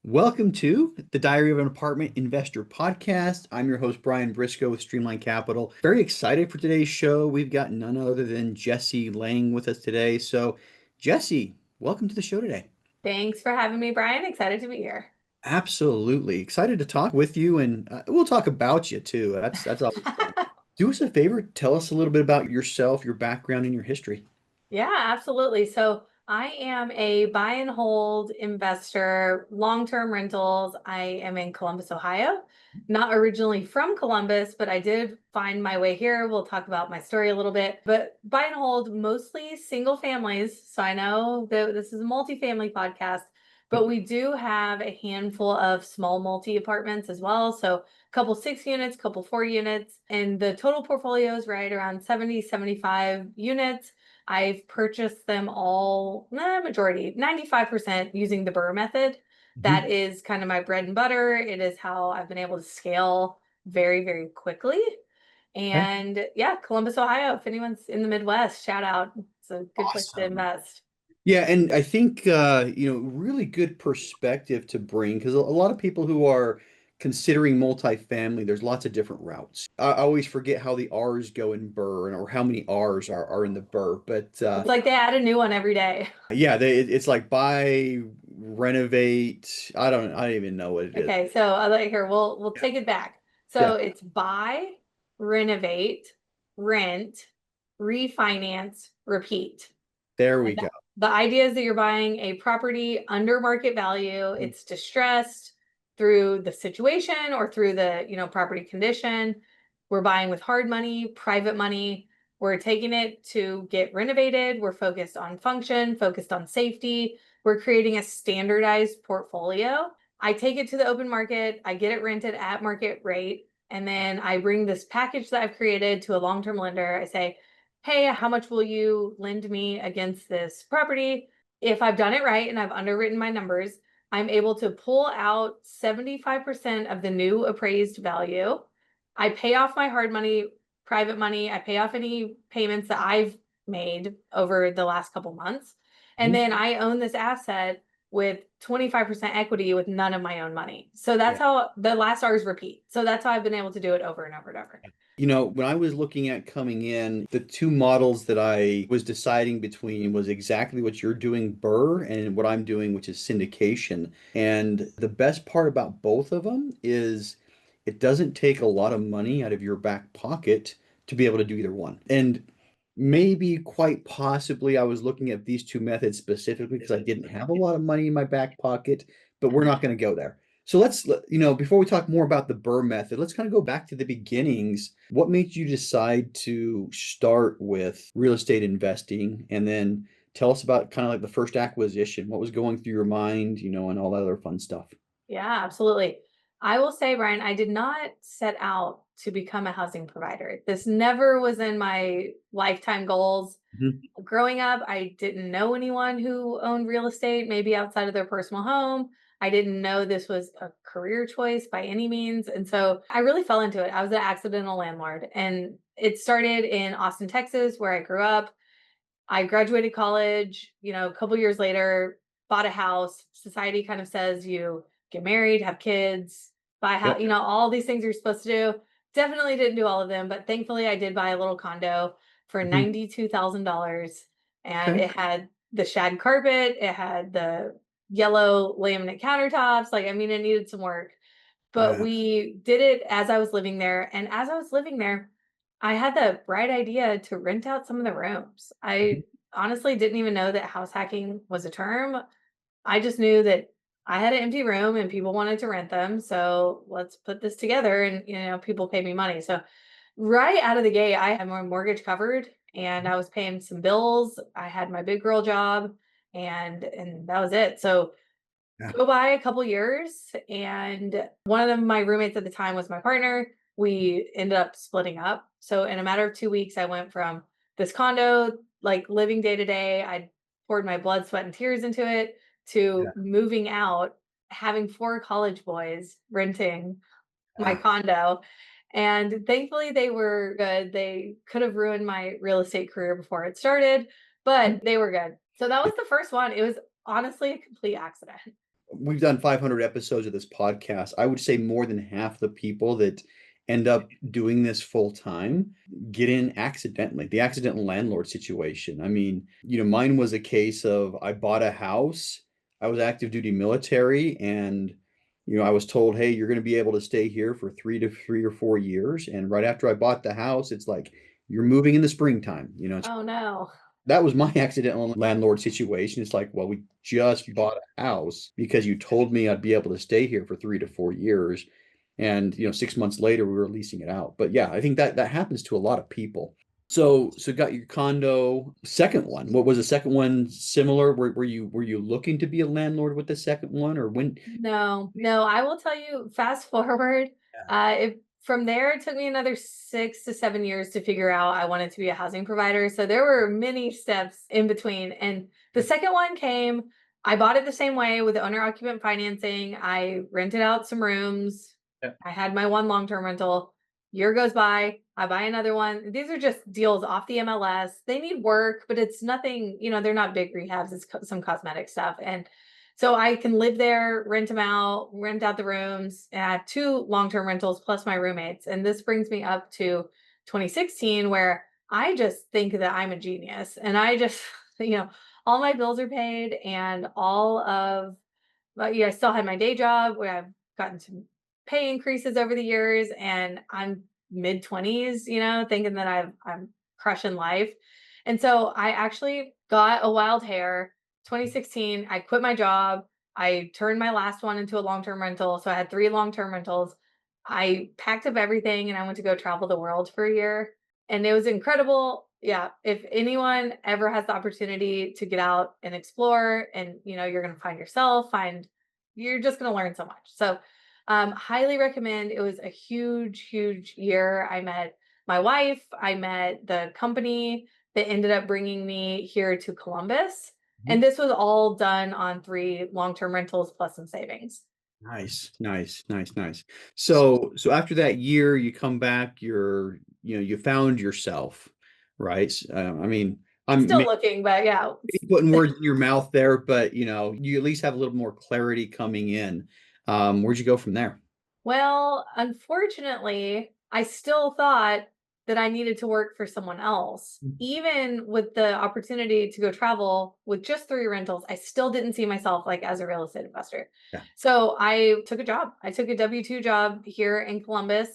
Welcome to the Diary of an Apartment Investor podcast. I'm your host, Brian Briscoe with Streamline Capital. Very excited for today's show. We've got none other than Jessie Lang with us today. So, Jessie, welcome to the show today. Thanks for having me, Brian. Excited to be here. Absolutely excited to talk with you, and we'll talk about you too. That's always fun. Do us a favor, tell us a little bit about yourself, your background, and your history. Yeah, absolutely. So I am a buy and hold investor, long-term rentals. I am in Columbus, Ohio. Not originally from Columbus, but I did find my way here. We'll talk about my story a little bit, but buy and hold mostly single families. So I know that this is a multifamily podcast, but we do have a handful of small multi apartments as well. So a couple 6 units, couple 4 units, and the total portfolio is right around 70, 75 units. I've purchased them all, majority, 95% using the BRRRR method. Mhm. That is kind of my bread and butter. It is how I've been able to scale very, very quickly. Okay. And yeah, Columbus, Ohio, if anyone's in the Midwest, shout out. It's a good place to Awesome. invest. Yeah, and I think really good perspective to bring because a lot of people who are considering multifamily, there's lots of different routes. I always forget how the R's go in Burr or how many R's are in the Burr, but It's like they add a new one every day. yeah, it's like buy, renovate. I don't even know what it is. Okay, so I like here, we'll Yeah, take it back. yeah. So it's buy, renovate, rent, refinance, repeat. There we And go. the idea is that you're buying a property under market value. It's distressed through the situation or through the, property condition. We're buying with hard money, private money. We're taking it to get renovated. We're focused on function, focused on safety. We're creating a standardized portfolio. I take it to the open market, I get it rented at market rate, and then I bring this package that I've created to a long-term lender. I say, hey, how much will you lend me against this property? If I've done it right and I've underwritten my numbers, I'm able to pull out 75% of the new appraised value. I pay off my hard money, private money. I pay off any payments that I've made over the last couple months. And Mhm. then I own this asset with 25% equity with none of my own money. So that's Yeah. how the last R's repeat. So that's how I've been able to do it over and over and over. When I was looking at coming in, the two models that I was deciding between was exactly what you're doing, Burr, and what I'm doing, which is syndication. And the best part about both of them is it doesn't take a lot of money out of your back pocket to be able to do either one. And maybe quite possibly I was looking at these two methods specifically because I didn't have a lot of money in my back pocket, but we're not going to go there. So before we talk more about the Burr method, let's kind of go back to the beginnings. What made you decide to start with real estate investing? And then tell us about kind of like the first acquisition. What was going through your mind, and all that other fun stuff. Yeah, absolutely. I will say, Brian, I did not set out to become a housing provider. This never was in my lifetime goals. Mhm. Growing up, I didn't know anyone who owned real estate, maybe outside of their personal home. I didn't know this was a career choice by any means. And so I really fell into it. I was an accidental landlord. And it started in Austin, Texas, where I grew up. I graduated college, a couple years later, bought a house. Society kind of says you get married, have kids, buy a house, Yep. all these things you're supposed to do. Definitely didn't do all of them, but thankfully I did buy a little condo for Mhm. $92,000, and Okay. it had the shag carpet, it had the yellow laminate countertops. Like, I mean, it needed some work, but Yeah. we did it as I was living there. And as I was living there, I had the bright idea to rent out some of the rooms. Mhm. I honestly didn't even know that house hacking was a term. I just knew that I had an empty room and people wanted to rent them. So let's put this together and, people pay me money. So right out of the gate, I had my mortgage covered and I was paying some bills. I had my big girl job and that was it. So Yeah. go by a couple years, and one of them, my roommates at the time was my partner. We ended up splitting up. So in a matter of 2 weeks, I went from this condo, like living day to day. I poured my blood, sweat, and tears into it Yeah. to moving out, having four college boys renting my Yeah. condo. And thankfully, they were good. They could have ruined my real estate career before it started, but they were good. So that was the first one. It was honestly a complete accident. we've done 500 episodes of this podcast. I would say more than half the people that end up doing this full time get in accidentally, the accidental landlord situation. I mean, mine was a case of I bought a house, I was active duty military, and I was told, hey, you're going to be able to stay here for 3 or 4 years. And right after I bought the house, it's like, you're moving in the springtime. It's Oh no. that was my accidental landlord situation. It's like, well, we just bought a house because you told me I'd be able to stay here for 3 to 4 years. And 6 months later, we were leasing it out. But yeah, I think that happens to a lot of people. So got your condo. Second one. What was the second one similar? Were you looking to be a landlord with the second one, or when? No, no, I will tell you, fast forward, from there, it took me another 6 to 7 years to figure out I wanted to be a housing provider. So there were many steps in between. And the second one came, I bought it the same way with the owner occupant financing. I rented out some rooms. Yeah. I had my one long-term rental. Year goes by, I buy another one. These are just deals off the MLS. They need work, but it's nothing, they're not big rehabs. It's some cosmetic stuff. And so I can live there, rent them out, rent out the rooms, and I have two long-term rentals plus my roommates. And this brings me up to 2016, where I just think that I'm a genius. And I just, all my bills are paid and all of, but yeah, I still had my day job where I've gotten some pay increases over the years, and I'm mid 20s, thinking that I'm crushing life. And so I actually got a wild hair. 2016, I quit my job. I turned my last one into a long-term rental. So I had three long-term rentals. I packed up everything and I went to go travel the world for a year. And it was incredible. Yeah. If anyone ever has the opportunity to get out and explore, and you're going to find yourself, you're just going to learn so much. So highly recommend. It was a huge, huge year. I met my wife. I met the company that ended up bringing me here to Columbus. And this was all done on three long-term rentals plus some savings. Nice, nice, nice, nice. So after that year, you come back, you found yourself, right? I mean, I'm Still maybe looking, but yeah. putting words in your mouth there, but you at least have a little more clarity coming in. Where'd you go from there? Well, unfortunately, I still thought that I needed to work for someone else. Even with the opportunity to go travel with just three rentals, I still didn't see myself like as a real estate investor. Yeah. So I took a job. I took a W-2 job here in Columbus.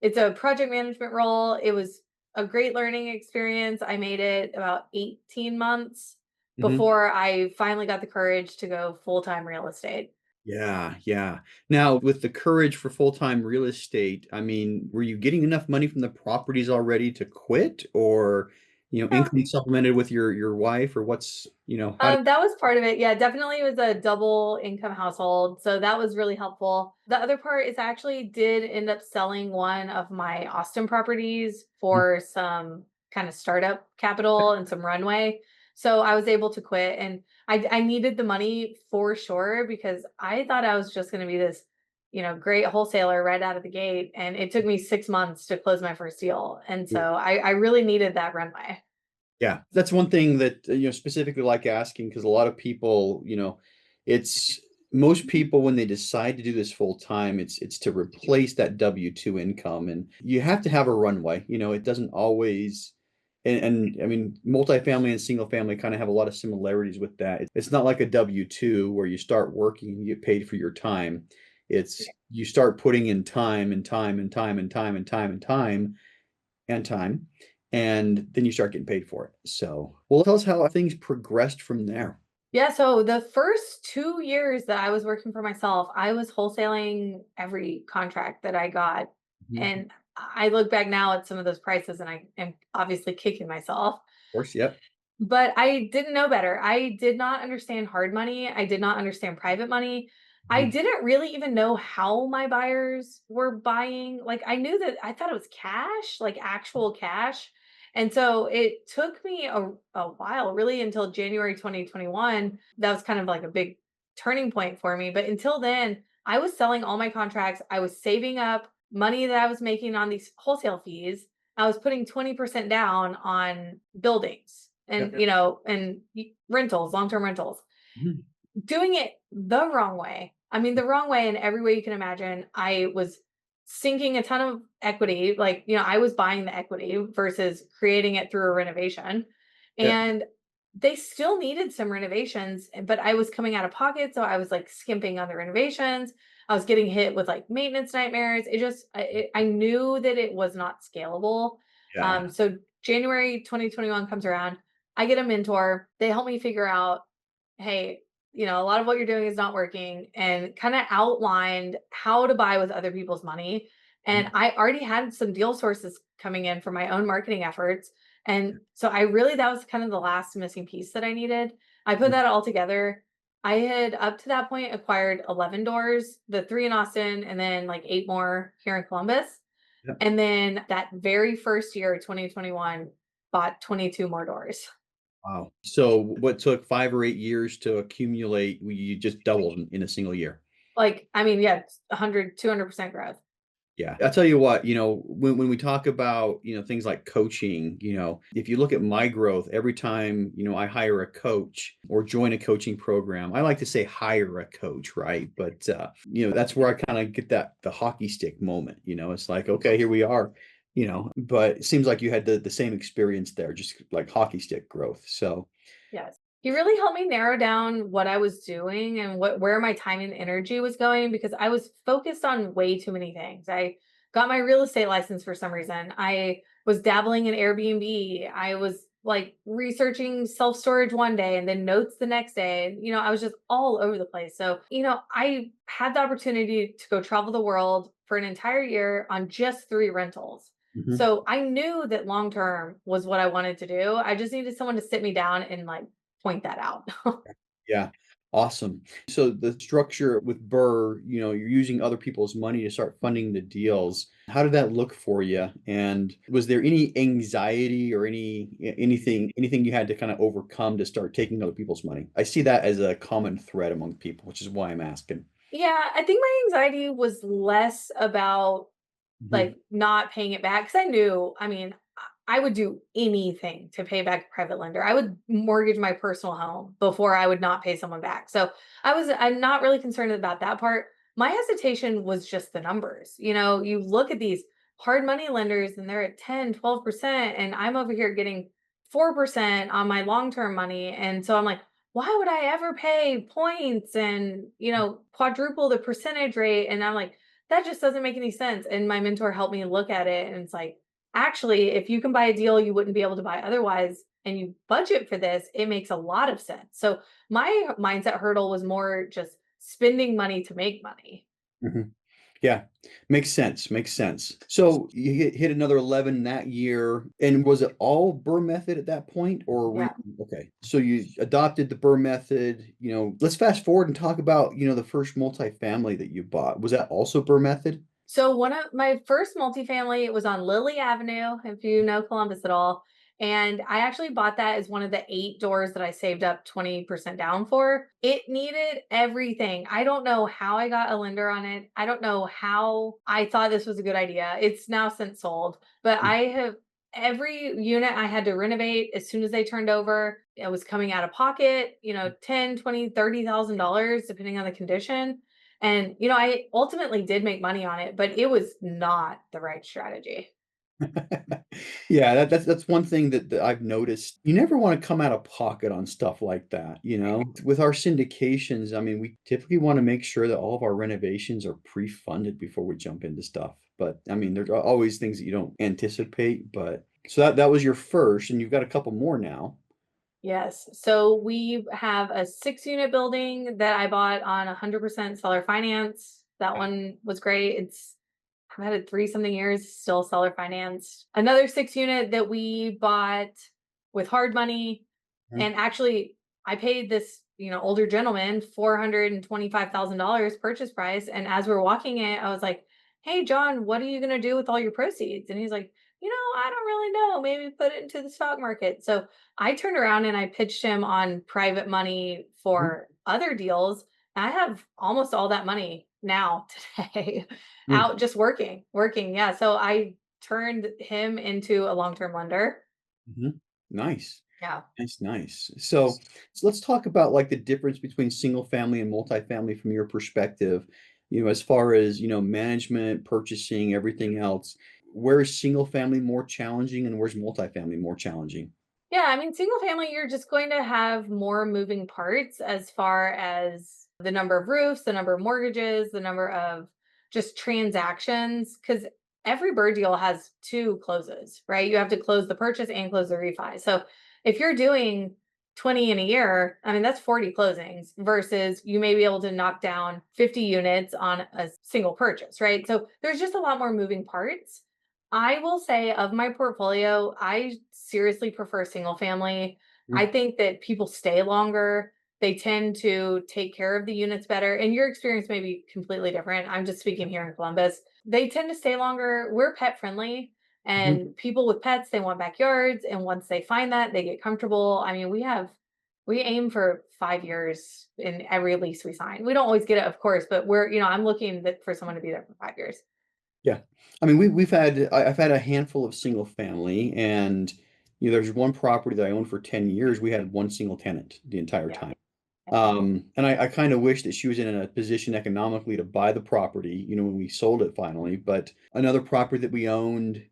It's a project management role. It was a great learning experience. I made it about 18 months hmm before I finally got the courage to go full-time real estate. Yeah, yeah. Now, with the courage for full-time real estate, I mean, were you getting enough money from the properties already to quit, or, income supplemented with your wife, or how did? That was part of it. Yeah, definitely it was a double income household. So that was really helpful. The other part is I actually did end up selling one of my Austin properties for some kind of startup capital and some runway. So I was able to quit, and I needed the money for sure because I thought I was just going to be this, great wholesaler right out of the gate. And it took me 6 months to close my first deal. And so I really needed that runway. Yeah, that's one thing that specifically like asking, because a lot of people, it's most people when they decide to do this full time, it's to replace that W-2 income, and you have to have a runway. It doesn't always, and I mean, multifamily and single family kind of have a lot of similarities with that. It's not like a W-2 where you start working and you get paid for your time. It's you start putting in time and time and time and time and time and time and time, and then you start getting paid for it. So, well, tell us how things progressed from there. Yeah, so the first 2 years that I was working for myself, I was wholesaling every contract that I got. Mhm. Of And I look back now at some of those prices and I am obviously kicking myself. course, yep. But I didn't know better. I did not understand hard money. I did not understand private money. I Mhm. didn't really even know how my buyers were buying. Like I knew that I thought it was cash, like actual cash. And so it took me a while, really until January 2021. That was kind of like a big turning point for me. But until then, I was selling all my contracts. I was saving up money that I was making on these wholesale fees. I was putting 20% down on buildings Yep. and, and rentals, long-term rentals. Mhm. doing it the wrong way. I mean, the wrong way in every way you can imagine. I was sinking a ton of equity. Like, I was buying the equity versus creating it through a renovation. Yeah. And they still needed some renovations, but I was coming out of pocket. So I was like skimping on the renovations. I was getting hit with like maintenance nightmares. I knew that it was not scalable. Yeah. So January 2021 comes around. I get a mentor. They help me figure out, hey, a lot of what you're doing is not working, and kind of outlined how to buy with other people's money. And Mhm. I already had some deal sources coming in for my own marketing efforts. And so that was kind of the last missing piece that I needed. I put Mhm. that all together. I had up to that point acquired 11 doors, the three in Austin, and then like eight more here in Columbus. Yeah. And then that very first year, 2021, bought 22 more doors. Wow. So what took 5 or 8 years to accumulate, you just doubled in a single year. Like, I mean, yeah, 100, 200% growth. Yeah. I'll tell you what, when we talk about, things like coaching, if you look at my growth, every time, I hire a coach or join a coaching program, I like to say hire a coach, right? But, that's where I kind of get the hockey stick moment, it's like, okay, here we are, but it seems like you had the same experience there, just like hockey stick growth. So, Yes. He really helped me narrow down what I was doing and where my time and energy was going, because I was focused on way too many things. I got my real estate license for some reason. I was dabbling in Airbnb. I was like researching self-storage one day and then notes the next day. I was just all over the place. So, I had the opportunity to go travel the world for an entire year on just three rentals. mhm. So I knew that long term was what I wanted to do. I just needed someone to sit me down and like point that out. Yeah, awesome. So the structure with Burr, you're using other people's money to start funding the deals. How did that look for you? And was there any anxiety or anything you had to kind of overcome to start taking other people's money? I see that as a common thread among people, which is why I'm asking. Yeah, I think my anxiety was less about Mhm. like not paying it back, because I knew, I mean, I would do anything to pay back a private lender. I would mortgage my personal home before I would not pay someone back. So I'm not really concerned about that part. My hesitation was just the numbers. You look at these hard money lenders and they're at 10, 12%, and I'm over here getting 4% on my long-term money. And so I'm like, why would I ever pay points and, quadruple the percentage rate? And I'm like, that just doesn't make any sense. And my mentor helped me look at it. And it's like, actually, if you can buy a deal you wouldn't be able to buy otherwise, and you budget for this, it makes a lot of sense. So my mindset hurdle was more just spending money to make money. Mhm. Yeah, makes sense. Makes sense. So you hit another 11 that year. And was it all Burr method at that point? Or Yeah. okay. So you adopted the Burr method. Let's fast forward and talk about, the first multifamily that you bought. Was that also Burr method? So one of my first multifamily, it was on Lilly Avenue, if you know Columbus at all. And I actually bought that as one of the eight doors that I saved up 20% down for. It needed everything. I don't know how I got a lender on it. I don't know how I thought this was a good idea. It's now since sold, but I have every unit I had to renovate as soon as they turned over. It was coming out of pocket, 10, 20, $30,000, depending on the condition. And, I ultimately did make money on it, but it was not the right strategy. Yeah, that's one thing that I've noticed. You never want to come out of pocket on stuff like that, With our syndications, I mean, we typically want to make sure that all of our renovations are pre-funded before we jump into stuff. But I mean, there's always things that you don't anticipate. But so that was your first, and you've got a couple more now. Yes. So we have a 6 unit building that I bought on 100% seller finance. That one was great. I've had it 3 something years, still seller financed. Another 6 unit that we bought with hard money. Mhm. And actually, I paid this, older gentleman $425,000 purchase price. And as we're walking it, I was like, "Hey, John, what are you going to do with all your proceeds?" And he's like, "I don't really know. Maybe put it into the stock market." So I turned around and I pitched him on private money Mhm. for other deals. I have almost all that money now today Mm. out just working. Yeah. So I turned him into a long term lender. Mhm. Nice. Yeah. Nice, nice. So let's talk about like the difference between single family and multifamily from your perspective. As far as, management, purchasing, everything else. Where is single family more challenging and where's multifamily more challenging? Yeah, I mean, single family, you're just going to have more moving parts as far as the number of roofs, the number of mortgages, the number of just transactions. Because every bird deal has two closes, right? You have to close the purchase and close the refi. So if you're doing 20 in a year, I mean, that's 40 closings versus you may be able to knock down 50 units on a single purchase, right? So there's just a lot more moving parts. I will say of my portfolio, I seriously prefer single family. I Mhm. think that people stay longer. They tend to take care of the units better. And your experience may be completely different. I'm just speaking here in Columbus. They tend to stay longer. We're pet friendly, Mhm. and people with pets, they want backyards. And once they find that, they get comfortable. I mean, we aim for 5 years in every lease we sign. We don't always get it, of course, but I'm looking for someone to be there for 5 years. Yeah. I mean, I've had a handful of single family and there's one property that I owned for 10 years. We had one single tenant the entire Yeah. time. And I kind of wish that she was in a position economically to buy the property, when we sold it finally. But another property that we owned,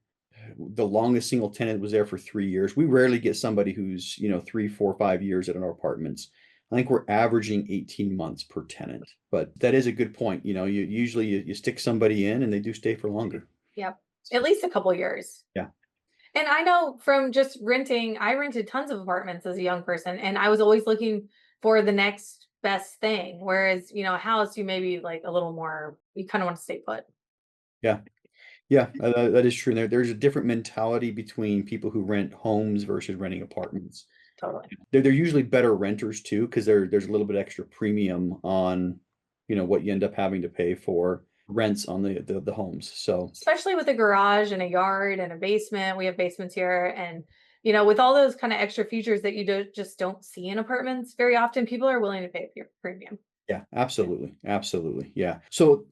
the longest single tenant was there for 3 years. We rarely get somebody who's, 3, 4, 5 years at our apartments. I think we're averaging 18 months per tenant. But that is a good point. You stick somebody in and they do stay for longer. Yep. At least a couple years. Yeah. And I know from just renting, I rented tons of apartments as a young person, and I was always looking for the next best thing. Whereas, a house, you may be like a little more, you kind of want to stay put. Yeah. Yeah, that is true. There's a different mentality between people who rent homes versus renting apartments. Totally. They're usually better renters too, because there's a little bit extra premium on, what you end up having to pay for rents on the homes. So Especially with a garage and a yard and a basement. We have basements here. And, with all those kind of extra features that you just don't see in apartments very often, people are willing to pay your premium. yeah, absolutely, absolutely, yeah. So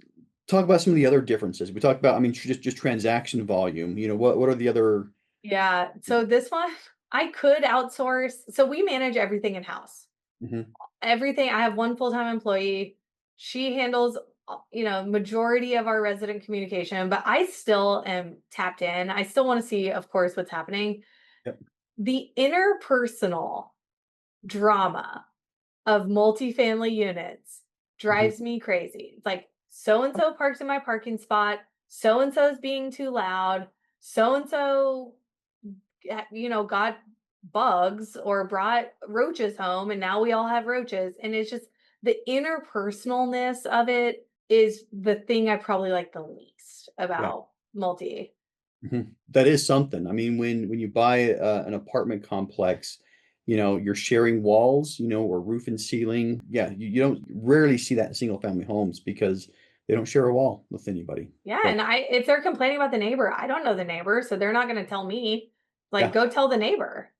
talk about some of the other differences. We talked about, I mean, just transaction volume. What are the other? Yeah. So this one, I could outsource. So we manage everything in house. Mhm. Everything. I have one full-time employee. She handles, majority of our resident communication, but I still am tapped in. I still want to see, of course, what's happening. Yep. The interpersonal drama of multifamily units Mhm. drives me crazy. It's like so and so parks in my parking spot, so and so's being too loud, so and so got bugs or brought roaches home and now we all have roaches. And it's just the interpersonalness of it is the thing I probably like the least Yeah. about multi. That is something. I mean, when you buy an apartment complex, you're sharing walls, or roof and ceiling. Yeah, you don't rarely see that in single family homes because they don't share a wall with anybody. Yeah. But And if they're complaining about the neighbor, I don't know the neighbor. So they're not going to tell me. Like, yeah, go tell the neighbor.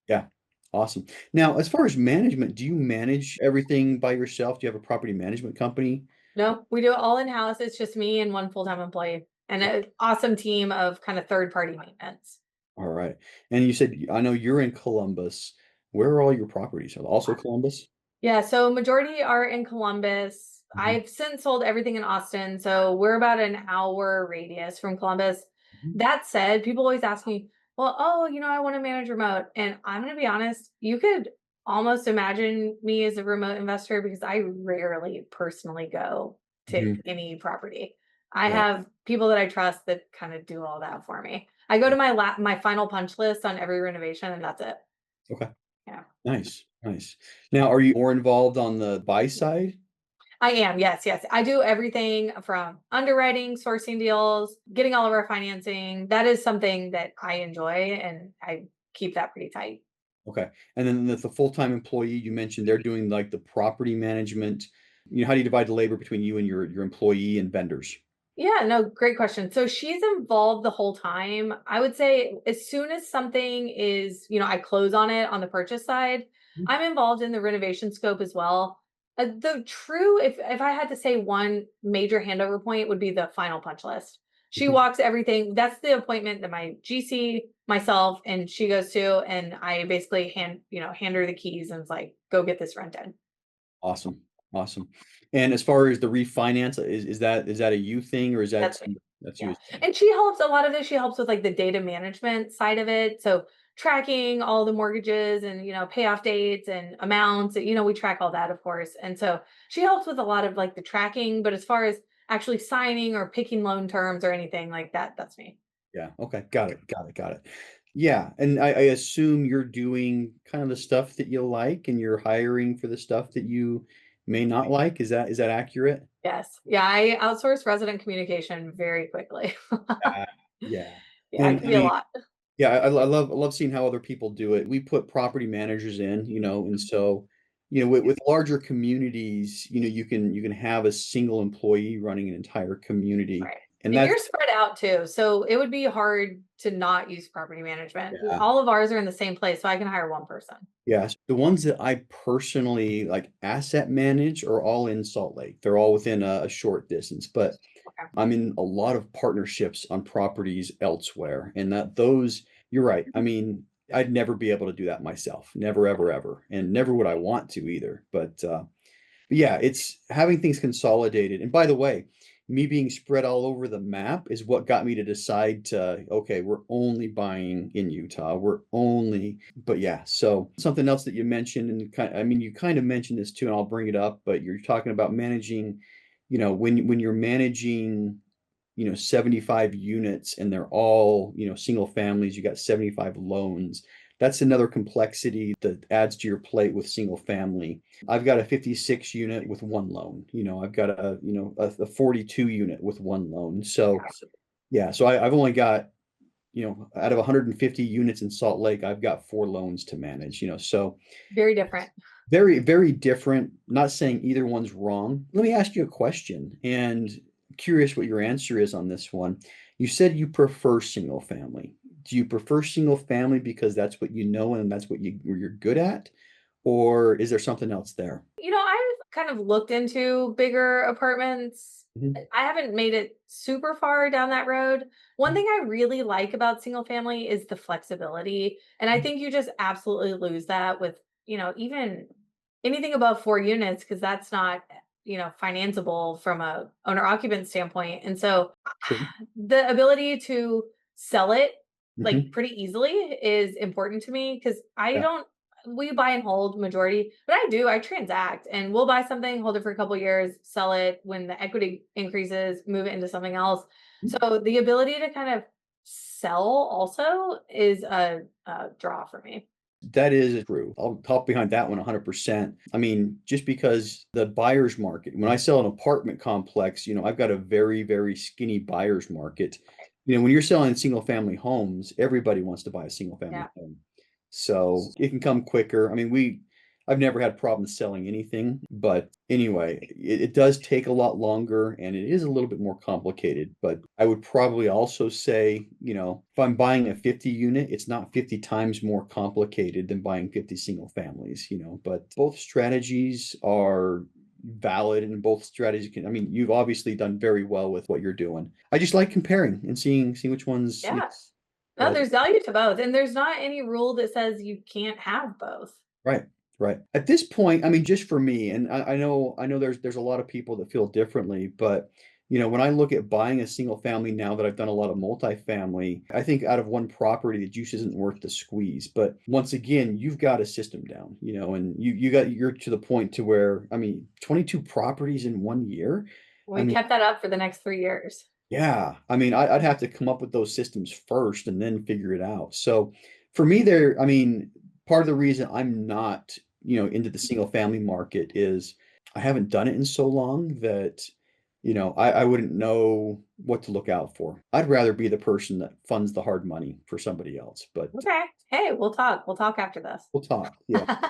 yeah, awesome. Now, as far as management, do you manage everything by yourself? Do you have a property management company? No, we do it all in house. It's just me and one full-time employee and an awesome team of kind of third party maintenance. All right. And you said, I know you're in Columbus. Where are all your properties? Are they also Columbus? Yeah, so majority are in Columbus. Mhm. I've since sold everything in Austin, so we're about an hour radius from Columbus. Mhm. That said, people always ask me, "Well, oh, I want to manage remote." And I'm going to be honest, you could almost imagine me as a remote investor because I rarely personally go to Mhm. any property. I Yeah. have people that I trust that kind of do all that for me. I go to my final punch list on every renovation and that's it. Okay. Yeah. Nice, nice. Now, are you more involved on the buy side? I am. Yes, yes. I do everything from underwriting, sourcing deals, getting all of our financing. That is something that I enjoy and I keep that pretty tight. Okay. And then the full-time employee you mentioned, they're doing like the property management. How do you divide the labor between you and your employee and vendors? Yeah, no, great question. So she's involved the whole time. I would say as soon as something is, I close on it on the purchase side, Mhm. I'm involved in the renovation scope as well. If I had to say one major handover point would be the final punch list. She walks everything. That's the appointment that my GC, myself, and she goes to, and I basically hand her the keys and it's like, go get this rented. Awesome. Awesome. And as far as the refinance, is that a you thing, or is that That's me. that's you Yeah. as well? And she helps a lot of this. She helps with like the data management side of it. So tracking all the mortgages and, payoff dates and amounts, we track all that, of course. And so she helps with a lot of like the tracking, but as far as actually signing or picking loan terms or anything like that, that's me. Yeah. Okay. Got it. Got it. Got it. Yeah. And I assume you're doing kind of the stuff that you like, and you're hiring for the stuff that you may not like. Is that accurate? Yes. Yeah. I outsource resident communication very quickly. Uh, yeah. Yeah, it And can I be a mean, lot. yeah, I love seeing how other people do it. We put property managers in, and so, with larger communities, you can have a single employee running an entire community, Right. and And that's you're spread out too. So it would be hard to not use property management. yeah. All of ours are in the same place, so I can hire one person. Yes, the ones that I personally like asset manage are all in Salt Lake. They're all within a short distance, but Okay. I'm in a lot of partnerships on properties elsewhere, and those, you're right. I mean, I'd never be able to do that myself. Never, ever, ever, and never would I want to either. But yeah, it's having things consolidated. And by the way, me being spread all over the map is what got me to decide to, okay, we're only buying in Utah. But yeah, so something else that you mentioned, and I mean, you kind of mentioned this too, and I'll bring it up, but you're talking about managing, when you're managing, 75 units, and they're all, single families, you got 75 loans. That's another complexity that adds to your plate with single family. I've got a 56 unit with one loan. I've got a 42 unit with one loan. So yeah, so I've only got, out of 150 units in Salt Lake, I've got four loans to manage. So Very different. very, very different. Not saying either one's wrong. Let me ask you a question, and curious what your answer is on this one. You said you prefer single family. Do you prefer single family because that's what you know and that's you're good at? Or is there something else there? I've kind of looked into bigger apartments. Mhm. I haven't made it super far down that road. One thing I really like about single family is the flexibility. And I think you just absolutely lose that with, even anything above 4 units, because that's not, financeable from a owner occupant standpoint. And so True. the ability to sell it like Mhm. pretty easily is important to me because I Yeah. don't we buy and hold majority, but I transact and we'll buy something, hold it for a couple years, sell it when the equity increases, move it into something else. So the ability to kind of sell also is a draw for me. That is true. I'll hop behind that one 100%. I mean, just because the buyer's market, when I sell an apartment complex, I've got a very, very skinny buyer's market. When you're selling single family homes, everybody wants to buy a single Yeah. family home. So it can come quicker. I mean, I've never had problems selling anything, but anyway, it does take a lot longer and it is a little bit more complicated. But I would probably also say, if I'm buying a 50 unit, it's not 50 times more complicated than buying 50 single families, but both strategies are valid, and both strategies I mean, you've obviously done very well with what you're doing. I just like comparing and seeing which ones, Yeah. No, but there's value to both. And there's not any rule that says you can't have both. right, right. At this point, I mean, just for me, and I know there's a lot of people that feel differently, but when I look at buying a single family now that I've done a lot of multifamily, I think out of one property, the juice isn't worth the squeeze. But once again, you've got a system down, and you're to the point to where, I mean, 22 properties in 1 year. I We mean, kept that up for the next 3 years. yeah, I mean, I'd have to come up with those systems first and then figure it out. So for me, I mean, part of the reason I'm not, into the single family market is I haven't done it in so long that, I wouldn't know what to look out for. I'd rather be the person that funds the hard money for somebody else, but Okay. Hey, we'll talk. We'll talk after this. we'll talk. Yeah,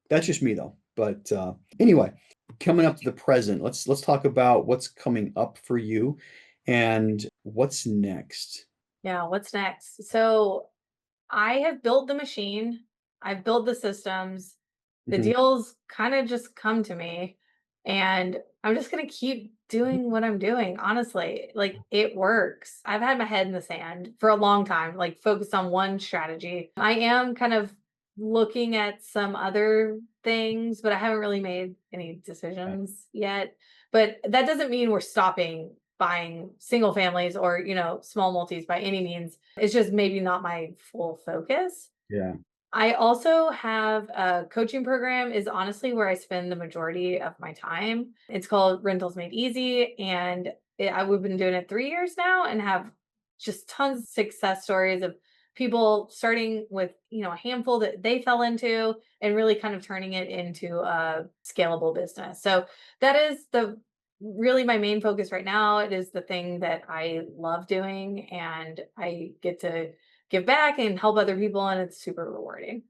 that's just me though. But anyway, coming up to the present, let's talk about what's coming up for you and what's next. Yeah, what's next? So I have built the machine. I've built the systems. The Mhm. deals kind of just come to me. And I'm just going to keep doing what I'm doing. Honestly, like it works. I've had my head in the sand for a long time, like focused on one strategy. I am kind of looking at some other things, but I haven't really made any decisions yet. But that doesn't mean we're stopping buying single families or, small multis by any means. It's just maybe not my full focus. Yeah. I also have a coaching program is honestly where I spend the majority of my time. It's called Rentals Made Easy, and we've been doing it 3 years now and have just tons of success stories of people starting with, a handful that they fell into and really kind of turning it into a scalable business. So that is the really my main focus right now. It is the thing that I love doing, and I get to give back and help other people, and it's super rewarding.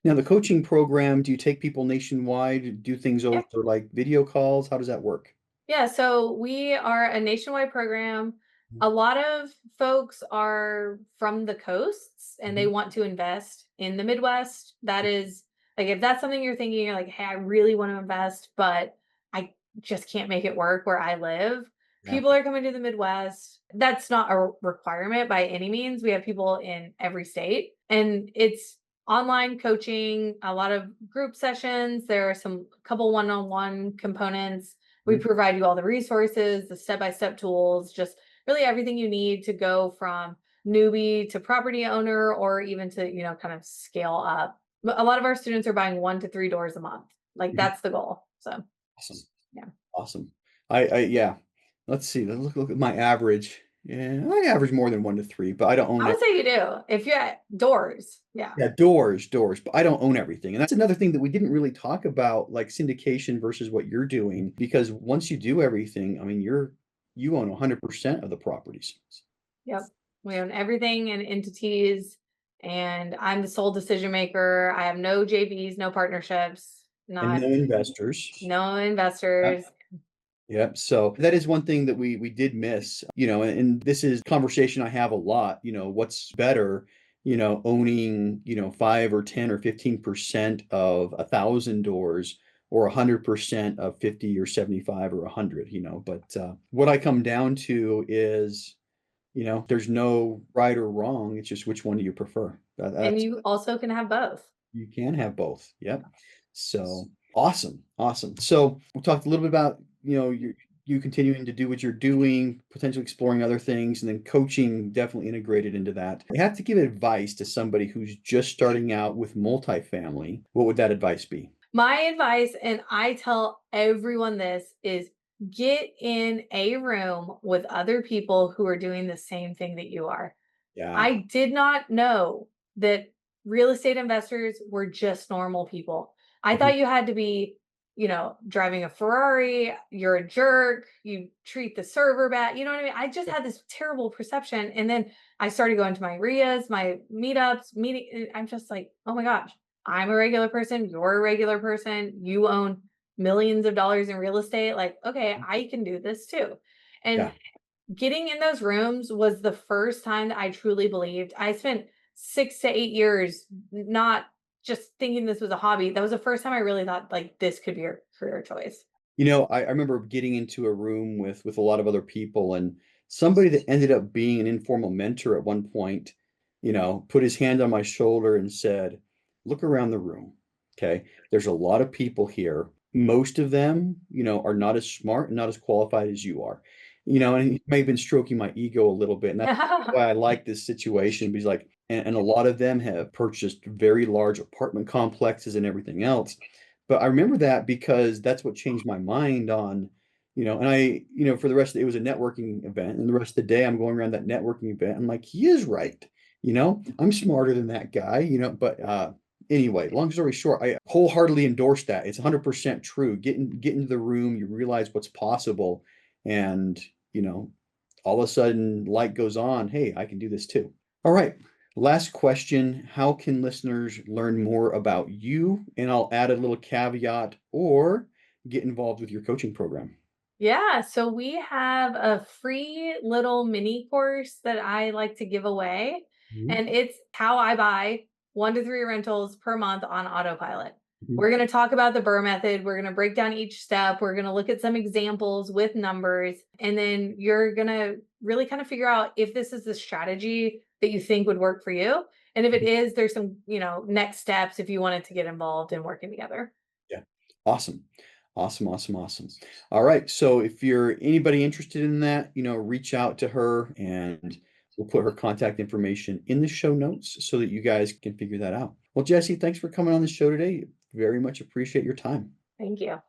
Now, the coaching program, do you take people nationwide, do things over Yeah. like video calls? How does that work? Yeah, so we are a nationwide program. A lot of folks are from the coasts and they Mhm. want to invest in the Midwest. That is like if that's something you're thinking, you're like, hey, I really want to invest, but I just can't make it work where I live. Yeah. People are coming to the Midwest. That's not a requirement by any means. We have people in every state, and it's online coaching, a lot of group sessions. There are some couple one-on-one components. We Mhm. provide you all the resources, the step-by-step tools, just really everything you need to go from newbie to property owner or even to, kind of scale up. A lot of our students are buying 1 to 3 doors a month. Like Mhm. that's the goal. So, Awesome. yeah. Awesome. Yeah. Let's see. Look at my average. Yeah, I average more than 1 to 3, but I don't own I it. would say you do. If you're at doors. Yeah. Yeah, doors, but I don't own everything. And that's another thing that we didn't really talk about, like syndication versus what you're doing, because once you do everything, I mean, you own 100% of the properties Yep. We own everything and entities, and I'm the sole decision maker. I have no JVs, no partnerships, and not no investors. no investors. Yep. So that is one thing that we did miss, and this is conversation I have a lot, what's better, owning, 5 or 10 or 15% of 1,000 doors or 100% of 50 or 75 or 100, but what I come down to is, there's no right or wrong. It's just which one do you prefer? And That's you also can have both. You can have both. Yep. So awesome. Awesome. So we talked a little bit about, you continuing to do what you're doing, potentially exploring other things, and then coaching definitely integrated into that. I have to give advice to somebody who's just starting out with multifamily. What would that advice be? My advice, and I tell everyone this, is get in a room with other people who are doing the same thing that you are. Yeah. I did not know that real estate investors were just normal people. I Mhm. thought you had to be, driving a Ferrari, you're a jerk, you treat the server bad. You know what I mean? I just had this terrible perception. And then I started going to my RIAs, my meetups, meeting. And I'm just like, oh my gosh, I'm a regular person. You're a regular person. You own millions of dollars in real estate. Like, okay, I can do this too. And Yeah. getting in those rooms was the first time that I truly believed. I spent 6 to 8 years not just thinking this was a hobby. That was the first time I really thought, like, this could be your career choice. I remember getting into a room with a lot of other people, and somebody that ended up being an informal mentor at one point, put his hand on my shoulder and said, "Look around the room. Okay. There's a lot of people here. Most of them, are not as smart and not as qualified as you are." And he may have been stroking my ego a little bit. And that's why I like this situation. Because like, and a lot of them have purchased very large apartment complexes and everything else. But I remember that because that's what changed my mind on, and for the rest of it was a networking event. And the rest of the day, I'm going around that networking event. I'm like, he is right. I'm smarter than that guy, but anyway, long story short, I wholeheartedly endorse that. It's 100% true. Get into the room, you realize what's possible. And, you know, all of a sudden light goes on. Hey, I can do this too. All right. Last question. How can listeners learn more about you? And I'll add a little caveat or get involved with your coaching program. Yeah, so we have a free little mini course that I like to give away, Mhm. and it's how I buy 1 to 3 rentals per month on autopilot. Mhm. We're going to talk about the BRRRR method. We're going to break down each step. We're going to look at some examples with numbers. And then you're going to really kind of figure out if this is the strategy that you think would work for you. And if it is, there's some, next steps if you wanted to get involved in working together. Yeah. Awesome. Awesome, awesome, awesome. All right. So if you're anybody interested in that, reach out to her and we'll put her contact information in the show notes so that you guys can figure that out. Well, Jessie, thanks for coming on the show today. Very much appreciate your time. Thank you.